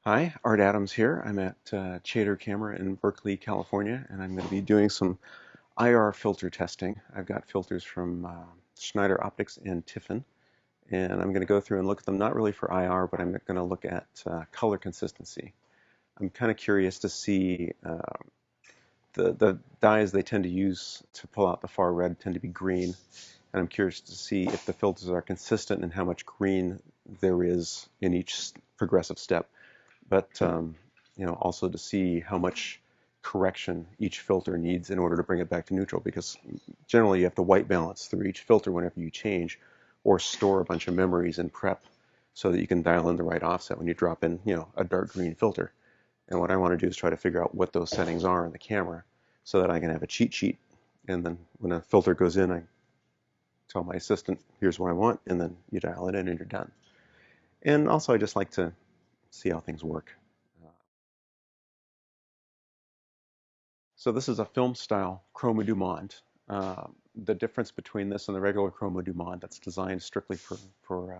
Hi, Art Adams here. I'm at Chater Camera in Berkeley, California, and I'm going to be doing some IR filter testing. I've got filters from Schneider Optics and Tiffin, and I'm going to go through and look at them, not really for IR, but I'm going to look at color consistency. I'm kind of curious to see the dyes they tend to use to pull out the far red tend to be green, and I'm curious to see if the filters are consistent and how much green there is in each progressive step. But also to see how much correction each filter needs in order to bring it back to neutral, because generally you have to white balance through each filter whenever you change, or store a bunch of memories in prep so that you can dial in the right offset when you drop in, a dark green filter. And what I want to do is try to figure out what those settings are in the camera so that I can have a cheat sheet. And then when a filter goes in, I tell my assistant, here's what I want, and then you dial it in and you're done. And also I just like to see how things work. So this is a film style chroma du monde. The difference between this and the regular chroma du monde that's designed strictly for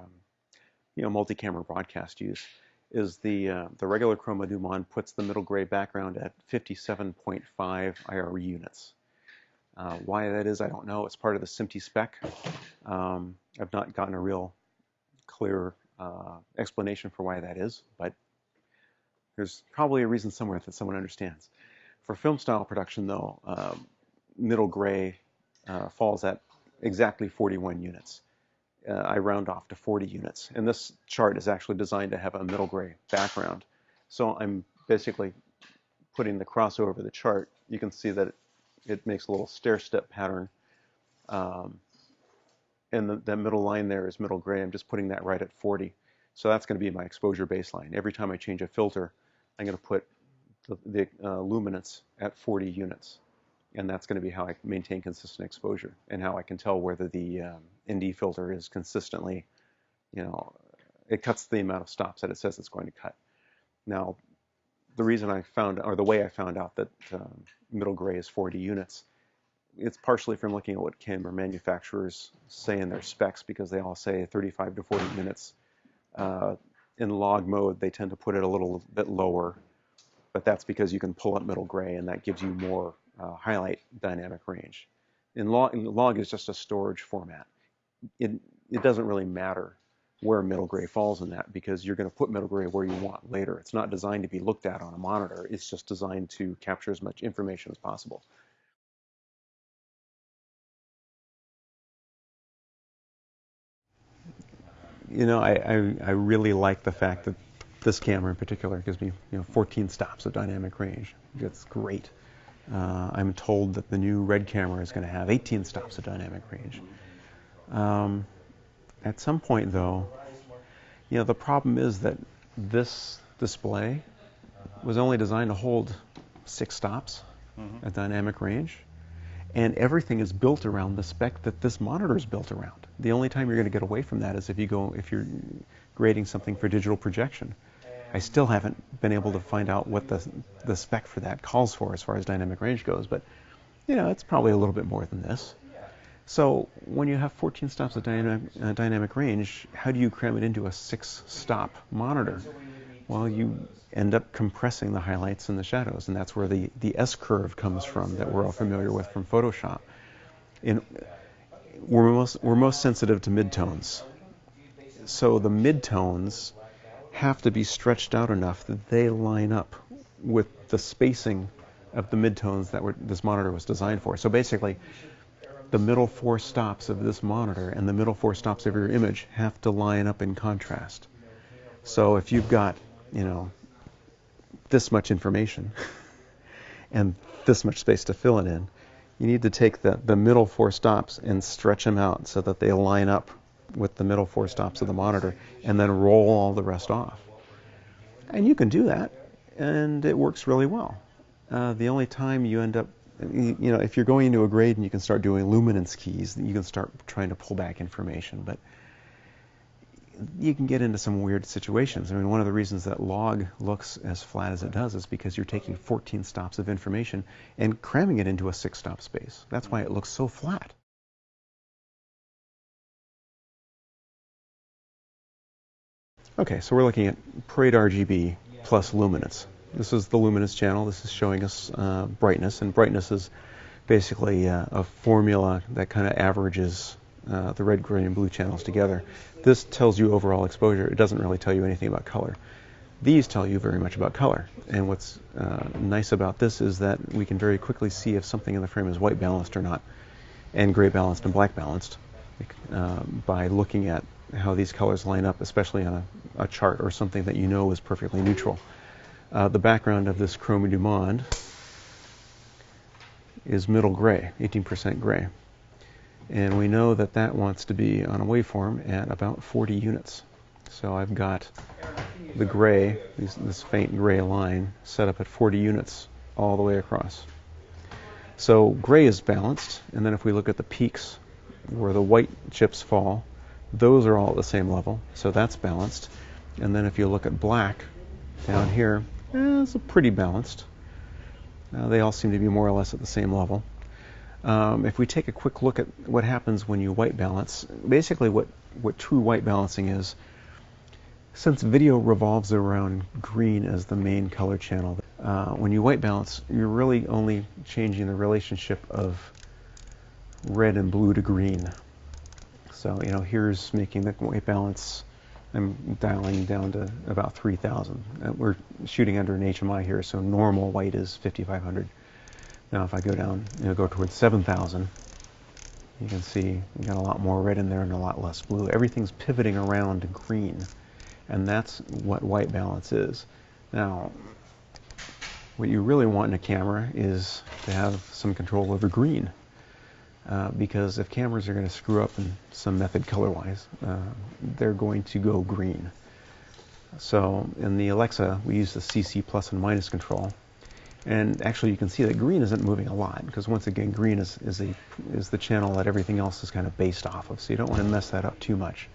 multi-camera broadcast use is the regular chroma du monde puts the middle gray background at 57.5 IR units. Why that is, I don't know. It's part of the SMPTE spec. I've not gotten a real clear explanation for why that is, but there's probably a reason somewhere that someone understands. For film style production, though, middle gray falls at exactly 41 units. I round off to 40 units. And this chart is actually designed to have a middle gray background. So I'm basically putting the cross over the chart. You can see that it makes a little stair-step pattern. And the middle line there is middle gray. I'm just putting that right at 40. So that's going to be my exposure baseline. Every time I change a filter, I'm going to put the luminance at 40 units. And that's going to be how I maintain consistent exposure and how I can tell whether the ND filter is consistently, it cuts the amount of stops that it says it's going to cut. Now, the reason I found, or the way I found out that middle gray is 40 units, it's partially from looking at what camera manufacturers say in their specs, because they all say 35 to 40 units. In log mode, they tend to put it a little bit lower, but that's because you can pull up middle gray and that gives you more highlight dynamic range. Log is just a storage format. It doesn't really matter where middle gray falls in that, because you're going to put middle gray where you want later. It's not designed to be looked at on a monitor. It's just designed to capture as much information as possible. I really like the fact that this camera in particular gives me 14 stops of dynamic range. It's great. I'm told that the new red camera is going to have 18 stops of dynamic range. At some point, though, the problem is that this display was only designed to hold 6 stops at dynamic range, and everything is built around the spec that this monitor is built around. The only time you're going to get away from that is if you're grading something for digital projection. I still haven't been able to find out what the spec for that calls for as far as dynamic range goes, but it's probably a little bit more than this. So when you have 14 stops of dynamic range, how do you cram it into a 6-stop monitor? Well, you end up compressing the highlights and the shadows, and that's where the S-curve comes from that we're all familiar with from Photoshop. We're most sensitive to midtones. So the midtones have to be stretched out enough that they line up with the spacing of the midtones that this monitor was designed for. So basically, the middle 4 stops of this monitor and the middle 4 stops of your image have to line up in contrast. So if you've got, this much information and this much space to fill it in, you need to take the middle 4 stops and stretch them out so that they line up with the middle 4 stops of the monitor, and then roll all the rest off. And you can do that, and it works really well. The only time you end up, if you're going into a grade and you can start doing luminance keys, you can start trying to pull back information, but you can get into some weird situations. I mean, one of the reasons that log looks as flat as it does is because you're taking 14 stops of information and cramming it into a 6-stop space. That's why it looks so flat. Okay, so we're looking at Parade RGB plus luminance. This is the luminance channel. This is showing us brightness, and brightness is basically a formula that kind of averages the red, gray, and blue channels together. This tells you overall exposure. It doesn't really tell you anything about color. These tell you very much about color. And what's nice about this is that we can very quickly see if something in the frame is white balanced or not, and gray balanced and black balanced, by looking at how these colors line up, especially on a chart or something that you know is perfectly neutral. The background of this Chrome du Monde is middle gray, 18% gray. And we know that that wants to be on a waveform at about 40 units. So I've got the gray, this faint gray line, set up at 40 units all the way across. So gray is balanced, and then if we look at the peaks where the white chips fall, those are all at the same level, so that's balanced. And then if you look at black down here, it's pretty balanced. They all seem to be more or less at the same level. If we take a quick look at what happens when you white balance, basically what true white balancing is, since video revolves around green as the main color channel, when you white balance, you're really only changing the relationship of red and blue to green. So, you know, here's making the white balance, I'm dialing down to about 3,000. We're shooting under an HMI here, so normal white is 5,500. Now if I go down, go towards 7,000, you can see we got a lot more red in there and a lot less blue. Everything's pivoting around to green, and that's what white balance is. Now, what you really want in a camera is to have some control over green. Because if cameras are going to screw up in some method color-wise, they're going to go green. So in the Alexa, we use the CC plus and minus control. And actually you can see that green isn't moving a lot, because once again, green is the channel that everything else is kind of based off of, so you don't want to mess that up too much.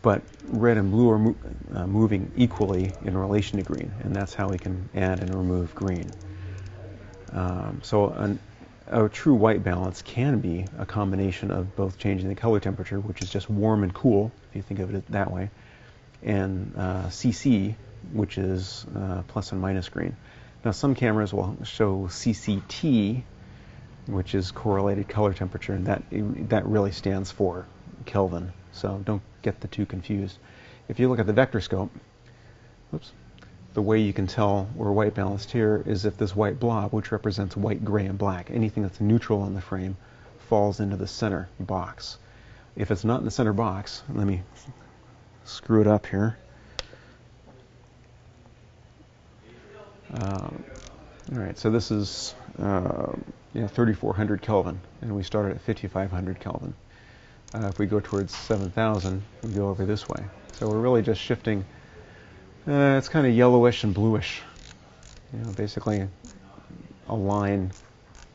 But red and blue are moving equally in relation to green, and that's how we can add and remove green. A true white balance can be a combination of both changing the color temperature, which is just warm and cool, if you think of it that way, and CC, which is plus and minus green. Now some cameras will show CCT, which is correlated color temperature, and that really stands for Kelvin, so don't get the two confused. If you look at the vector scope, the way you can tell we're white balanced here is if this white blob, which represents white, gray, and black, anything that's neutral on the frame, falls into the center box. If it's not in the center box, let me screw it up here. Alright, so this is 3,400 Kelvin, and we started at 5,500 Kelvin. If we go towards 7,000, we go over this way. So we're really just shifting. It's kind of yellowish and bluish. Basically a line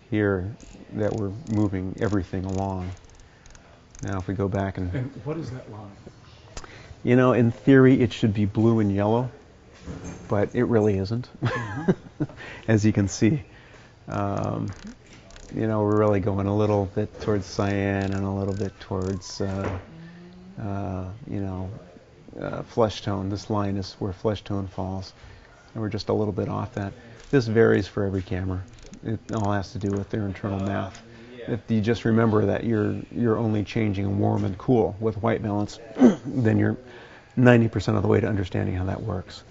here that we're moving everything along. Now if we go back and what is that line? In theory it should be blue and yellow, but it really isn't. As you can see. We're really going a little bit towards cyan and a little bit towards flesh tone. This line is where flesh tone falls, and we're just a little bit off that. This varies for every camera. It all has to do with their internal math. If you just remember that you're only changing warm and cool with white balance, then you're 90% of the way to understanding how that works.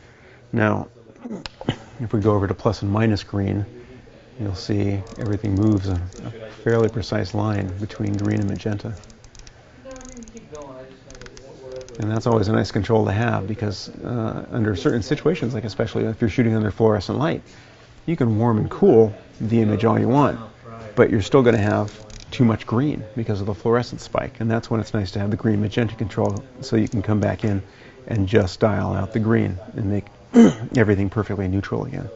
Now, if we go over to plus and minus green, you'll see everything moves in a fairly precise line between green and magenta. And that's always a nice control to have, because under certain situations, like especially if you're shooting under fluorescent light, you can warm and cool the image all you want, but you're still going to have too much green because of the fluorescent spike, and that's when it's nice to have the green magenta control, so you can come back in and just dial out the green and make everything perfectly neutral again.